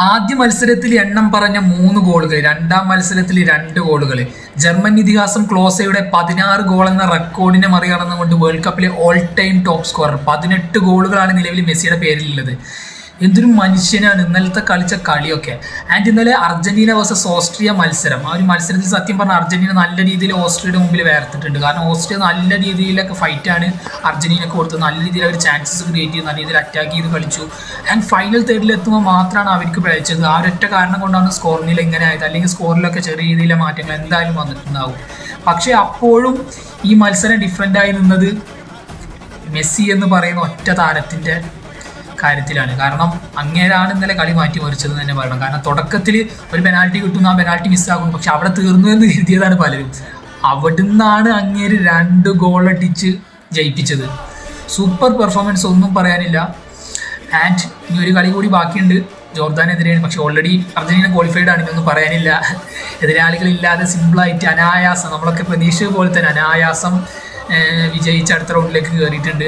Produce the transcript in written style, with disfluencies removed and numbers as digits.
ആദ്യ മത്സരത്തിൽ എണ്ണം പറഞ്ഞ 3 ഗോളുകൾ, രണ്ടാം മത്സരത്തിൽ 2 ഗോളുകൾ. ജർമ്മൻ ഇതിഹാസം ക്ലോസയുടെ 16 ഗോൾ എന്ന റെക്കോർഡിനെ മറികടന്നുകൊണ്ട് വേൾഡ് കപ്പിലെ ഓൾ ടൈം ടോപ്പ് സ്കോറർ 18 ഗോളുകളാണ് നിലവിൽ മെസ്സിയുടെ പേരിലുള്ളത്. എന്തൊരു മനുഷ്യനാണ് ഇന്നലത്തെ കളിച്ച കളിയൊക്കെ. ആൻഡ് ഇന്നലെ അർജന്റീന വേഴ്സസ് ഓസ്ട്രിയ മത്സരം, ആ ഒരു മത്സരത്തിൽ സത്യം പറഞ്ഞാൽ അർജന്റീന നല്ല രീതിയിൽ ഓസ്ട്രിയയുടെ മുമ്പിൽ വേർത്തിട്ടുണ്ട്. കാരണം ഓസ്ട്രിയ നല്ല രീതിയിലൊക്കെ ഫൈറ്റാണ് അർജന്റീനക്ക് കൊടുത്തത്. നല്ല രീതിയിൽ അവർ ചാൻസസ് ക്രിയേറ്റ് ചെയ്ത് നല്ല രീതിയിൽ അറ്റാക്ക് ചെയ്ത് കളിച്ചു. ആൻഡ് ഫൈനൽ തേർഡിൽ എത്തുമ്പോൾ മാത്രമാണ് അവർക്ക് പിഴച്ചത്. ആ ഒരൊറ്റ കാരണം കൊണ്ടാണ് സ്കോറിനിൽ എങ്ങനെ ആയത്. അല്ലെങ്കിൽ സ്കോറിലൊക്കെ ചെറിയ രീതിയിലെ മാറ്റങ്ങൾ എന്തായാലും വന്നിട്ടുണ്ടാവും. പക്ഷേ അപ്പോഴും ഈ മത്സരം ഡിഫറൻ്റായി നിന്നത് മെസ്സി എന്ന് പറയുന്ന ഒറ്റ താരത്തിൻ്റെ കാര്യത്തിലാണ്. കാരണം അങ്ങേരാണ് ഇന്നലെ കളി മാറ്റി മറിച്ചത് തന്നെ പറയണം. കാരണം തുടക്കത്തിൽ ഒരു പെനാൽറ്റി കിട്ടുന്നു, ആ പെനാൽറ്റി മിസ്സാകുന്നു. പക്ഷെ അവിടെ തീർന്നു എന്ന് കരുതിയതാണ് പലരും. അവിടുന്നാണ് അങ്ങേര് 2 ഗോളടിച്ച് ജയിപ്പിച്ചത്. സൂപ്പർ പെർഫോമൻസ്, ഒന്നും പറയാനില്ല. ആൻഡ് ഇനി ഒരു കളി കൂടി ബാക്കിയുണ്ട്, ജോർദാനെതിരെയാണ്. പക്ഷെ ഓൾറെഡി അർജന്റീന ക്വാളിഫൈഡ് ആണ്, ഇതൊന്നും പറയാനില്ല. എതിരാളികളില്ലാതെ സിമ്പിളായിട്ട് അനായാസം, നമ്മളൊക്കെ പ്രതീക്ഷിച്ച പോലെ തന്നെ അനായാസം വിജയിച്ച് അടുത്ത റൗണ്ടിലേക്ക് കയറിയിട്ടുണ്ട്.